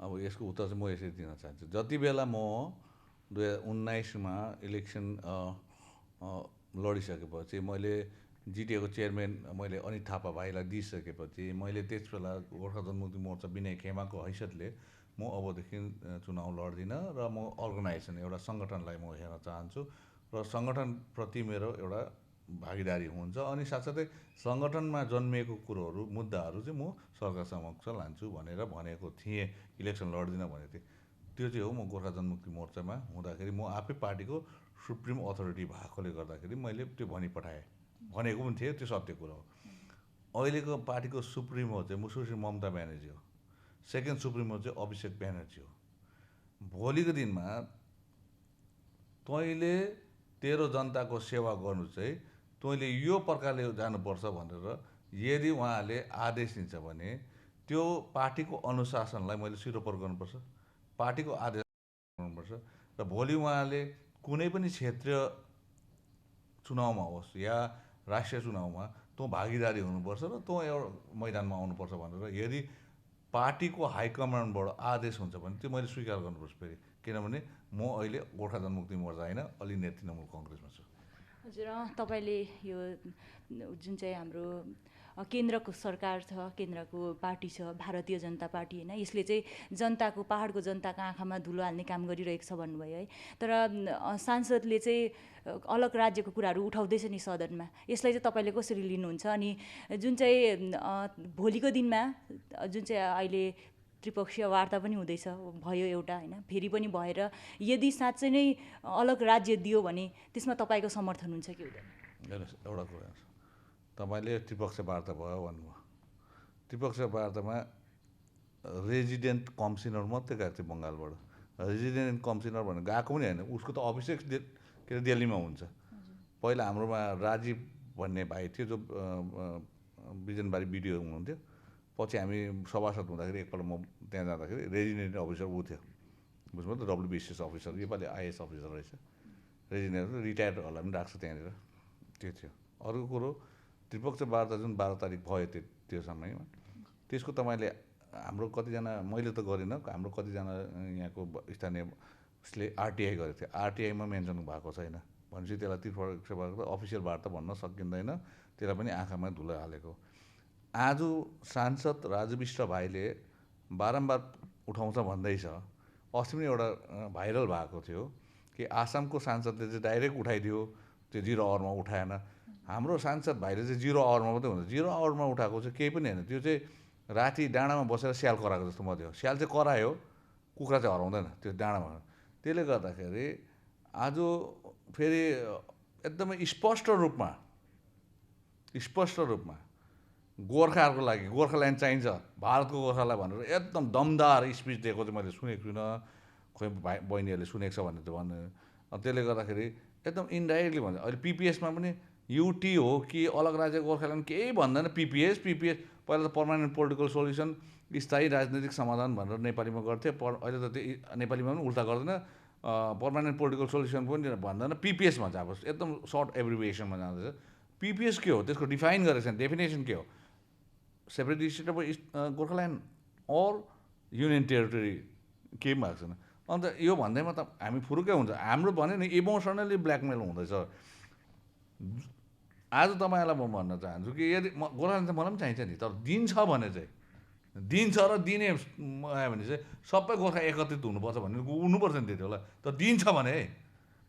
अब यसको उत्तर चाहिँ म यसरी दिन चाहन्छु। जति बेला म 2019मा इलेक्सन लडिसकेपछि मैले जिटिएको चेयरम्यान मैले अनित थापा भाइलाई दिइसकेपछि मैले त्यस बेला गोर्खा जनमुक्ति मोर्चा विनय खेमाको हैसियतले म अबदेखि चुनाव लड्दिनँ र म अर्गनाइजेसन एउटा सङ्गठनलाई म हेर्न चाहन्छु र सङ्गठनप्रति मेरो एउटा भागीदारी हुन्छ। अनि साथसाथै सङ्गठनमा जन्मिएको कुरोहरू मुद्दाहरू चाहिँ म सरकार समक्ष लान्छु भनेर भनेको थिएँ। इलेक्सन लड्दिनँ भनेको थिएँ। त्यो चाहिँ हो, म गोर्खा जनमुक्ति मोर्चामा हुँदाखेरि म आफै पार्टीको सुप्रिम अथोरिटी भएकोले गर्दाखेरि मैले त्यो भनिपठाएँ, भनेको पनि थिएँ, त्यो सत्य कुरा हो। अहिलेको पार्टीको सुप्रिमो चाहिँ सुश्री ममता ब्यानर्जी हो, सेकेन्ड सुप्रिमो चाहिँ अभिषेक ब्यानर्जी हो। भोलिको दिनमा तैँले तेरो जनताको सेवा गर्नु चाहिँ तैँले यो प्रकारले जानुपर्छ भनेर यदि उहाँले आदेश दिन्छ भने त्यो पार्टीको अनुशासनलाई मैले सिरोपर गर्नुपर्छ, पार्टीको आदेश गर्नुपर्छ। र भोलि उहाँले कुनै पनि क्षेत्रीय चुनावमा होस् या राष्ट्रिय चुनावमा तँ भागीदारी हुनुपर्छ र तँ एउटा मैदानमा आउनुपर्छ भनेर यदि पार्टीको हाइकमान्डबाट आदेश हुन्छ भने त्यो मैले स्वीकार गर्नुपर्छ फेरि, किनभने म अहिले गोर्खा जनमुक्ति मोर्चा होइन, अलि नेत तृणमूल कङ्ग्रेसमा छु। हजुर, तपाईँले यो जुन चाहिँ हाम्रो केन्द्रको सरकार छ, केन्द्रको पार्टी छ भारतीय जनता पार्टी होइन, यसले चाहिँ जनताको पाहाडको जनताको आँखामा धुलो हाल्ने काम गरिरहेको छ भन्नुभयो है। तर सांसदले चाहिँ अलग राज्यको कुराहरू उठाउँदैछ नि सदनमा, यसलाई चाहिँ तपाईँले कसरी लिनुहुन्छ? अनि जुन चाहिँ भोलिको दिनमा जुन चाहिँ अहिले त्रिपक्षीय वार्ता पनि हुँदैछ, भयो एउटा होइन, फेरि पनि भएर यदि साँच्चै नै अलग राज्य दियो भने त्यसमा तपाईँको समर्थन हुन्छ कि हुँदैन? हेर्नुहोस्, एउटा कुरा तपाईँले त्रिपक्षीय वार्ता भयो भन्नुभयो। त्रिपक्षीय वार्तामा रेजिडेन्ट कमिसनर मात्रै गएको थियो बङ्गालबाट। रेजिडेन्ट कमिसनर भनेर गएको पनि होइन, उसको त अफिसै के अरे दिल्लीमा हुन्छ। पहिला हाम्रोमा राजीव भन्ने भाइ थियो जो बिजनबारी बिडिओ हुनुहुन्थ्यो। पछि हामी सभासद हुँदाखेरि एकपल्ट म त्यहाँ जाँदाखेरि रेजिडेन्ट अफिसर ऊ थियो, बुझ्नुभयो त, WBCS अफिसर, योपालि IAS अफिसर रहेछ। रेजिडेन्ट रिटायर्डहरूलाई पनि राख्छ त्यहाँनिर, त्यो थियो। अर्को कुरो त्रिपक्षीय वार्ता जुन 12 तारिक भयो त्यो समयमा, त्यसको तपाईँले हाम्रो कतिजना, मैले त गरिनँ, हाम्रो कतिजना यहाँको स्थानीय उसले RTI गरेको थियो, RTIमा मेन्सन भएको छैन भनेपछि त्यसलाई त्रिपक्षीय वार्ता अफिसियल वार्ता भन्न सकिँदैन, त्यसलाई पनि आँखामा धुलो हालेको। आज सांसद राजु बिष्ट भाइले बारम्बार उठाउँछ भन्दैछ, अस्ति पनि एउटा भाइरल भएको थियो कि आसामको सांसदले चाहिँ डाइरेक्ट उठाइदियो, त्यो 0 आवरमा उठाएन। हाम्रो सांसद भाइले चाहिँ 0 आवरमा मात्रै हुन्छ, 0 आवरमा उठाएको चाहिँ केही पनि होइन, त्यो चाहिँ राति डाँडामा बसेर स्याल कराएको जस्तो मात्रै हो। स्याल चाहिँ करायो, कुखुरा चाहिँ हराउँदैन त्यो डाँडामा। त्यसले गर्दाखेरि आज फेरि एकदमै स्पष्ट रूपमा गोर्खाहरूको लागि गोर्खाल्यान्ड चाहिन्छ, भारतको गोर्खालाई भनेर एकदम दमदार स्पिच दिएको चाहिँ मैले सुनेको छुइनँ। खोइ भाइ बहिनीहरूले सुनेको छ भने त भन्नु। त्यसले गर्दाखेरि एकदम इन्डाइरेक्टली भन्छ। अहिले PPSमा पनि UT हो कि अलग राज्य गोर्खाल्यान्ड केही भन्दैन। PPS पहिला त पर्मानेन्ट पोलिटिकल सोल्युसन, स्थायी राजनैतिक समाधान भनेर नेपालीमा गर्थे, अहिले त त्यो नेपालीमा पनि उल्टा गर्दैन, पर्मानेन्ट पोलिटिकल सोल्युसन पनि भन्दैन, PPS भन्छ। अब एकदम सर्ट एब्रिभिएसनमा जाँदैछ। PPS के हो, त्यसको डिफाइन गरेको छैन, डेफिनेसन के हो, सेपरेट स्टेट अफ गोर्खाल्यान्ड और युनियन टेरिटोरी केही पनि भएको छैन। अन्त यो भन्दैमा त हामी फुरुकै हुन्छ। हाम्रो भने नि इमोसनली ब्ल्याकमेल हुँदैछ। आज तपाईँलाई म भन्न चाहन्छु कि यदि गोर्खाल्यान्ड चाहिँ मलाई पनि चाहिन्छ नि, तर दिन्छ भने चाहिँ दिन्छ र दिने आयो भने चाहिँ सबै गोर्खा एकत्रित हुनुपर्छ भन्ने हुनुपर्छ नि त्यति बेला। तर दिन्छ भने है,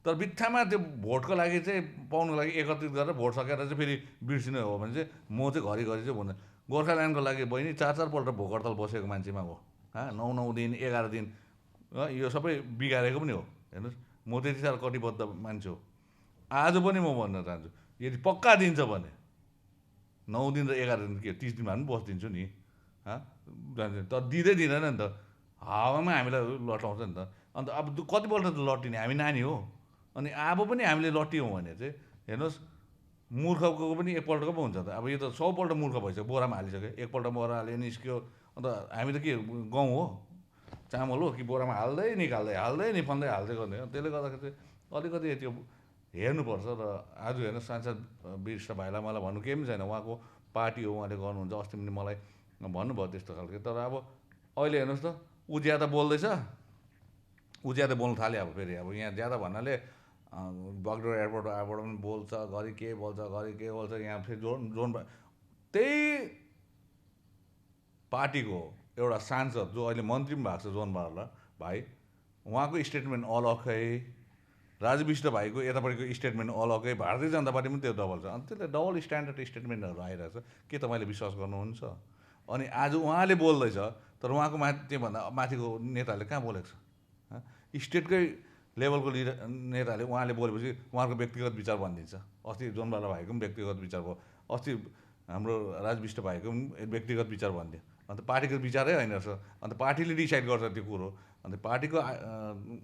तर बित्थामा त्यो भोटको लागि चाहिँ पाउनुको लागि एकत्रित गरेर भोट सकेर चाहिँ फेरि बिर्सिनु हो भने चाहिँ म चाहिँ घरिघरि चाहिँ भन्दा गोर्खाल्यान्डको लागि बहिनी 4-4 पल्ट भोक हडताल बसेको मान्छेमा हो, 9-9 दिन 11 दिन, यो सबै बिगारेको पनि हो। हेर्नुहोस्, म त्यति साह्रो कटिबद्ध मान्छे हो। आज पनि म भन्न चाहन्छु, यदि पक्का दिन्छ भने 9 दिन र 11 दिन के 30 दिनमा पनि बसिदिन्छु नि, तर दिँदै दिँदैन नि त, हावामा हामीलाई लटाउँछ नि त। अन्त अब कतिपल्ट त लट्टिने, हामी नानी हो। अनि अब पनि हामीले लट्टियौँ भने चाहिँ हेर्नुहोस्, मूर्खको पनि एकपल्टको पो हुन्छ त। अब यो त 100 पल्ट मूर्ख भइसक्यो, बोरामा हालिसक्यो, एकपल्ट बोरा हाल्यो निस्क्यो। अन्त हामी त के गहुँ हो, चामल हो कि बोरामा हाल्दै निफल्दै हाल्दै गर्ने हो। त्यसले गर्दाखेरि चाहिँ अलिकति त्यो हेर्नुपर्छ। र आज हेर्नुहोस्, सांसद बिष्ट भाइलाई मलाई भन्नु केही पनि छैन, उहाँको पार्टी हो, उहाँले गर्नुहुन्छ। अस्ति पनि मलाई भन्नुभयो त्यस्तो खालको। तर अब अहिले हेर्नुहोस् त, ऊ ज्यादा बोल्दैछ, ऊ ज्यादा बोल्नु थाल्यो। अब फेरि अब यहाँ ज्यादा भन्नाले बागडोग्रा एयरपोर्टबाट पनि बोल्छ, घरि के बोल्छ, यहाँ फेरि जोन त्यही पार्टीको एउटा सांसद जो अहिले मन्त्री पनि भएको छ, जोन बारला भाइ, उहाँको स्टेटमेन्ट अलग्गै, राजु बिष्ट भाइको यतापट्टिको स्टेटमेन्ट अलग्गै, भारतीय जनता पार्टी पनि त्यो डबल छ। अनि त्यसले डबल स्ट्यान्डर्ड स्टेटमेन्टहरू आइरहेको छ। के तपाईँले विश्वास गर्नुहुन्छ? अनि आज उहाँले बोल्दैछ, तर उहाँको त्योभन्दा माथिको नेताले कहाँ बोलेको छ? स्टेटकै लेभलको नेताले उहाँले बोलेपछि उहाँको व्यक्तिगत विचार भनिदिन्छ। अस्ति जोनबाला भाइको पनि व्यक्तिगत विचार भयो। अस्ति हाम्रो राज विष्ट भाइको पनि व्यक्तिगत विचार भनिदियो। अन्त पार्टीको विचारै होइन रहेछ। अन्त पार्टीले डिसाइड गर्छ त्यो कुरो। अन्त पार्टीको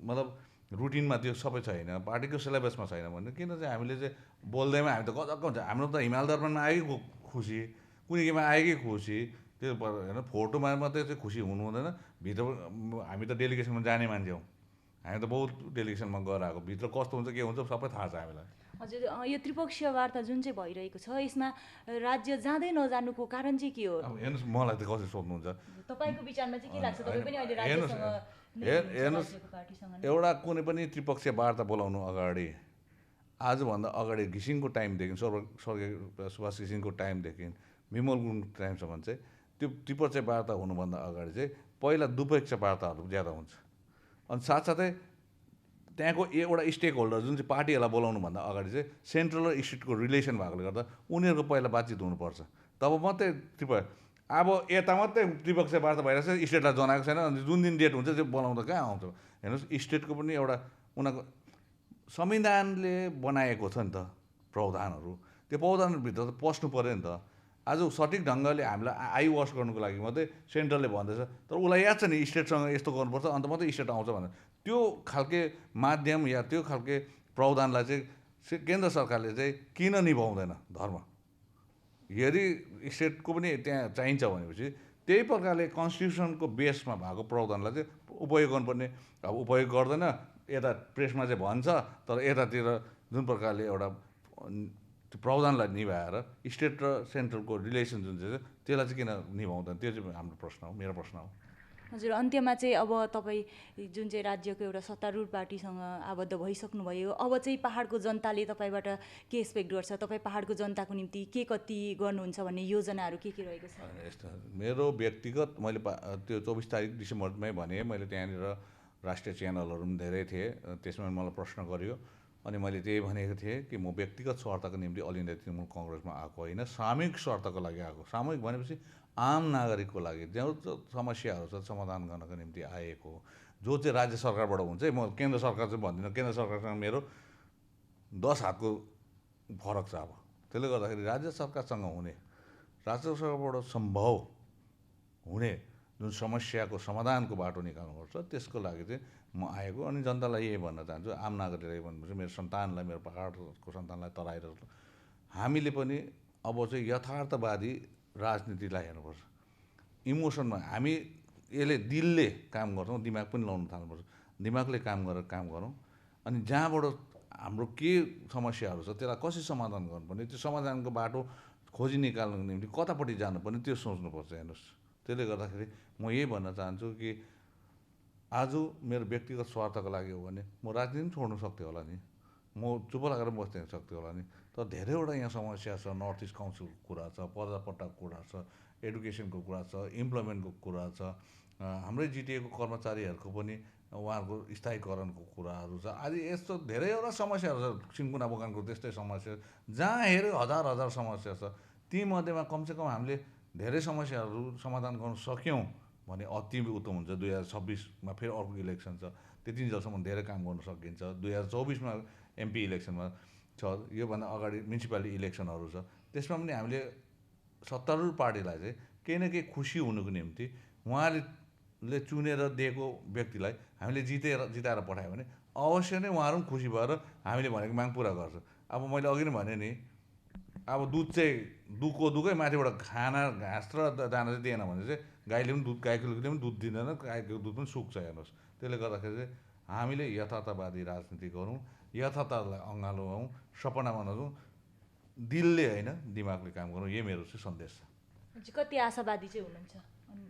मतलब रुटिनमा त्यो सबै छैन, पार्टीको सिलेबसमा छैन भने किन चाहिँ हामीले चाहिँ बोल्दैमा हामी त गजक्क हुन्छ। हाम्रो त हिमाल दर्पणमा आएकै खुसी, कुनै केमा आएकै खुसी, त्यो होइन फोटोमा मात्रै चाहिँ खुसी हुनु हुँदैन। भित्र हामी त डेलिगेसनमा जाने मान्छे हौँ, हामी त बहुत डेलिगेसनमा गएर आएको, भित्र कस्तो हुन्छ के हुन्छ सबै थाहा छ हामीलाई। हजुर, यो त्रिपक्षीय वार्ता जुन चाहिँ भइरहेको छ यसमा राज्य जाँदै नजानुको कारण चाहिँ के हो? अब हेर्नुहोस्, मलाई त कसरी सोध्नुहुन्छ? तपाईँको विचारमा चाहिँ के लाग्छ? तपाईँ पनि अहिले राज्यसँग हेर्नुहोस्, एउटा कुनै पनि त्रिपक्षीय वार्ता बोलाउनु अगाडि, आजभन्दा अगाडि घिसिङको टाइमदेखि, स्वर्गीय सुभाष घिसिङको टाइमदेखि विमल गुरुङको टाइमसम्म चाहिँ त्यो त्रिपक्षीय वार्ता हुनुभन्दा अगाडि चाहिँ पहिला द्विपक्षीय वार्ताहरू ज्यादा हुन्छ। अनि साथसाथै त्यहाँको एउटा स्टेक होल्डर जुन चाहिँ पार्टीहरूलाई बोलाउनुभन्दा अगाडि चाहिँ सेन्ट्रल र स्टेटको रिलेसन भएकोले गर्दा उनीहरूको पहिला बातचित हुनुपर्छ, तब मात्रै अब यता मात्रै त्रिपक्षीय वार्ता भइरहेको छ, स्टेटलाई जनाएको छैन। अनि जुन दिन डेट हुन्छ त्यो बोलाउँदा कहाँ आउँछ? हेर्नुहोस्, स्टेटको पनि एउटा उनीहरूको संविधानले बनाएको छ नि त प्रावधानहरू, त्यो प्रावधानभित्र त पस्नु पऱ्यो नि त। आज सठिक ढङ्गले हामीलाई आई वास गर्नुको लागि मात्रै सेन्ट्रलले भन्दैछ, तर उसलाई याद छ नि स्टेटसँग यस्तो गर्नुपर्छ, अन्त मात्रै स्टेट आउँछ भनेर। त्यो खालके माध्यम या त्यो खालके प्रावधानलाई चाहिँ केन्द्र सरकारले चाहिँ किन निभाउँदैन? धर्म यदि स्टेटको पनि त्यहाँ चाहिन्छ भनेपछि त्यही प्रकारले कन्स्टिट्युसनको बेसमा भएको प्रावधानलाई चाहिँ उपयोग गर्नुपर्ने। अब उपयोग गर्दैन, यता प्रेसमा चाहिँ भन्छ, तर यतातिर जुन प्रकारले एउटा त्यो प्रावधानलाई निभाएर स्टेट र सेन्ट्रलको रिलेसन जुन चाहिँ त्यसलाई चाहिँ किन निभाउँदैन? त्यो चाहिँ हाम्रो प्रश्न हो, मेरो प्रश्न हो। हजुर, अन्त्यमा चाहिँ अब तपाईँ जुन चाहिँ राज्यको एउटा सत्तारूढ पार्टीसँग आबद्ध भइसक्नुभयो, अब चाहिँ पहाडको जनताले तपाईँबाट के एक्सपेक्ट गर्छ? तपाईँ पहाडको जनताको निम्ति के कति गर्नुहुन्छ भन्ने योजनाहरू के रहेको छ? यस्तो मेरो व्यक्तिगत, मैले त्यो 24 तारिक डिसेम्बरमै भने, मैले त्यहाँनिर राष्ट्रिय च्यानलहरू पनि धेरै थिए, त्यसमा मलाई प्रश्न गर्यो। अनि मैले त्यही भनेको थिएँ कि म व्यक्तिगत स्वार्थको निम्ति अल इन्डिया तृणमूल कङ्ग्रेसमा आएको होइन, सामूहिक स्वार्थको लागि आएको। सामूहिक भनेपछि आम नागरिकको लागि जो समस्याहरू छ समाधान गर्नको निम्ति आएको, जो चाहिँ राज्य सरकारबाट हुन्छ। म केन्द्र सरकार चाहिँ भन्दिनँ, केन्द्र सरकारसँग मेरो 10 हातको फरक छ। अब त्यसले गर्दाखेरि राज्य सरकारसँग हुने, राज्य सरकारबाट सम्भव हुने जुन समस्याको समाधानको बाटो निकाल्नुपर्छ, त्यसको लागि चाहिँ म आएको। अनि जनतालाई यही भन्न चाहन्छु, आम नागरिकलाई भन्नुपर्छ, मेरो सन्तानलाई, मेरो पहाडको सन्तानलाई तराएर हामीले पनि अब चाहिँ यथार्थवादी राजनीतिलाई हेर्नुपर्छ। इमोसनमा हामी यसले दिलले काम गर्छौँ, दिमाग पनि लाउनु थाल्नुपर्छ। दिमागले काम गरेर काम गरौँ, अनि जहाँबाट हाम्रो के समस्याहरू छ त्यसलाई कसरी समाधान गर्नुपर्ने, त्यो समाधानको बाटो खोजी निकाल्नुको निम्ति कतापट्टि जानुपर्ने त्यो सोच्नुपर्छ। हेर्नुहोस्, त्यसले गर्दाखेरि म यही भन्न चाहन्छु कि आज मेरो व्यक्तिगत स्वार्थको लागि हो भने म राजनीति पनि छोड्नु सक्थेँ होला नि, म चुप लागेर बस्न सक्थेँ होला नि। तर धेरैवटा यहाँ समस्या छ, नर्थ इस्ट काउन्सिलको कुरा छ, पर्जापट्टाको कुरा छ, एडुकेसनको कुरा छ, इम्प्लोइमेन्टको कुरा छ, हाम्रै जिटिएको कर्मचारीहरूको पनि उहाँहरूको स्थायीकरणको कुराहरू छ। आदि यस्तो धेरैवटा समस्याहरू छ। सिन्कुना बगानको त्यस्तै समस्या, जहाँ हेऱ्यो हजार हजार समस्या छ। तीमध्येमा कमसेकम हामीले धेरै समस्याहरू समाधान गर्न सक्यौँ भने अति उत्तम हुन्छ। 2026मा फेरि अर्को इलेक्सन छ, त्यतिन्जेलसम्म धेरै काम गर्न सकिन्छ। 2024मा एमपी इलेक्सनमा छ, योभन्दा अगाडि म्युनिसिपालिटी इलेक्सनहरू छ, त्यसमा पनि हामीले सत्तारूढ पार्टीलाई चाहिँ केही न केही खुसी हुनुको निम्ति उहाँले चुनेर दिएको व्यक्तिलाई हामीले जिताएर पठायो भने अवश्य नै उहाँहरू पनि खुसी भएर हामीले भनेको माग पुरा गर्छ। अब मैले अघि नै भने नि, अब दुध चाहिँ दुधकै माथिबाट खाना, घाँस र दाना चाहिँ दिएन भने चाहिँ गाईले पनि दुध, गाईले पनि दुध दिँदैन, गाईको दुध पनि सुक्छ। हेर्नुहोस्, त्यसले गर्दाखेरि चाहिँ हामीले यथार्थवादी राजनीति गरौँ, यथार्थलाई अँगालो हौँ, सपनामा नजाउँ, दिलले होइन दिमागले काम गरौँ। यही मेरो चाहिँ सन्देश छ। कति आशावादी चाहिँ हुनुहुन्छ?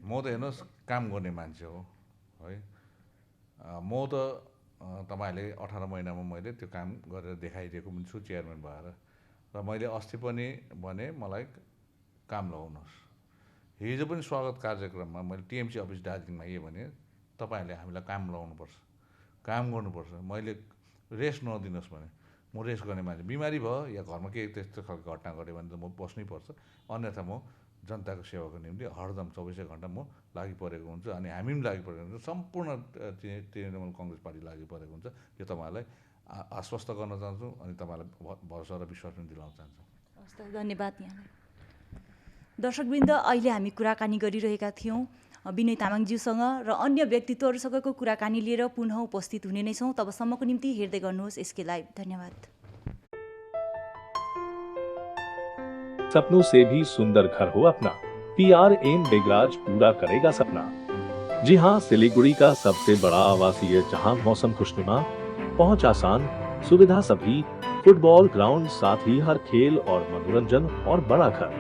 म त हेर्नुहोस् काम गर्ने मान्छे हो है। म त तपाईँहरूले 18 महिनामा मैले त्यो काम गरेर देखाइदिएको पनि छु चेयरम्यान भएर। र मैले अस्ति पनि भने मलाई काम लगाउनुहोस्। हिजो पनि स्वागत कार्यक्रममा मैले टिएमसी अफिस दार्जिलिङमा यही भने, तपाईँहरूले हामीलाई काम लगाउनुपर्छ, काम गर्नुपर्छ। मैले रेस्ट नदिनुहोस् भने म रेस्ट गर्ने मान्छे, बिमारी भयो या घरमा केही त्यस्तो खालको घटना घट्यो भने त म बस्नै पर्छ। अन्यथा म जनताको सेवाको निम्ति हरदम 24 घन्टा म लागि परेको हुन्छु। अनि हामी पनि लागि परेको हुन्छ, सम्पूर्ण तृणमूल कङ्ग्रेस पार्टी लागि परेको हुन्छ। यो तपाईँहरूलाई आश्वस्त गर्न चाहन्छु अनि तपाईँलाई भरोसा र विश्वास पनि दिलाउन चाहन्छु। हस् त, धन्यवाद यहाँलाई। दर्शकवृन्द, अहिले हामी कुराकानी गरिरहेका थियौँ विनय तामाङज्यूसँग र अन्य व्यक्तित्वहरूसँगको कुराकानी लिएर पुनः उपस्थित हुने नै छौँ। तबसम्मको निम्ति हेर्दै गर्नुहोस् एसके लाइभ। धन्यवाद। सपनों से भी सुंदर घर हो अपना, PRM बेगराज पूरा करेगा सपना। जी हाँ, सिलीगुड़ी का सबसे बड़ा आवासीय जहां मौसम खुशनुमा, पहुंच आसान, सुविधा सभी, फुटबॉल ग्राउंड, साथ ही हर खेल और मनोरंजन और बड़ा घर।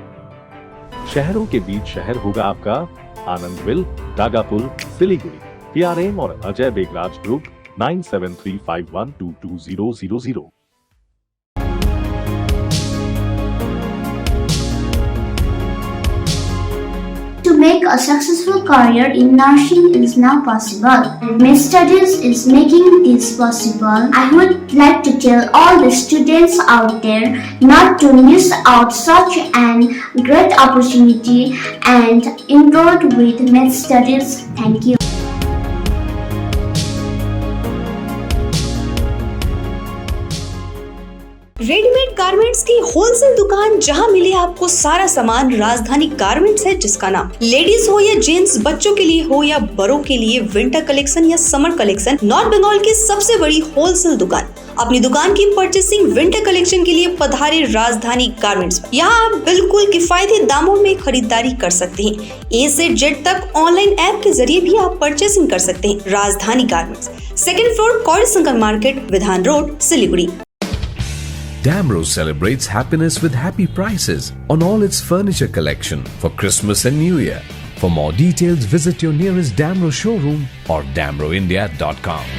शहरों के बीच शहर होगा आपका, आनंदविल, डागापुर, सिलीगुड़ी। PRM और Ajay Begraj group 9735122000। To make a successful career in nursing is now possible. MedStudies is making this possible. I would like to tell all the students out there not to miss out such an great opportunity and enroll with MedStudies. Thank you. Readymade garments की wholesale दुकान, जहां मिले आपको सारा सामान। राजधानी garments है जिसका नाम। लेडीज हो या जेंट्स, बच्चों के लिए हो या बड़ों के लिए, विंटर कलेक्शन या समर कलेक्शन, नॉर्थ बंगाल की सबसे बड़ी होलसेल दुकान। अपनी दुकान की परचेसिंग विंटर कलेक्शन के लिए पधारे राजधानी गारमेंट्स। यहाँ आप बिल्कुल किफायती दामों में खरीदारी कर सकते हैं। A से Z तक ऑनलाइन ऐप के जरिए भी आप परचेसिंग कर सकते हैं। राजधानी गारमेंट्स, 2nd फ्लोर, कौड़ी शंकर मार्केट, विधान road, Siliguri. Damro celebrates happiness with happy prices on all its furniture collection for Christmas and New Year. For more details, visit your nearest Damro showroom or damroindia.com.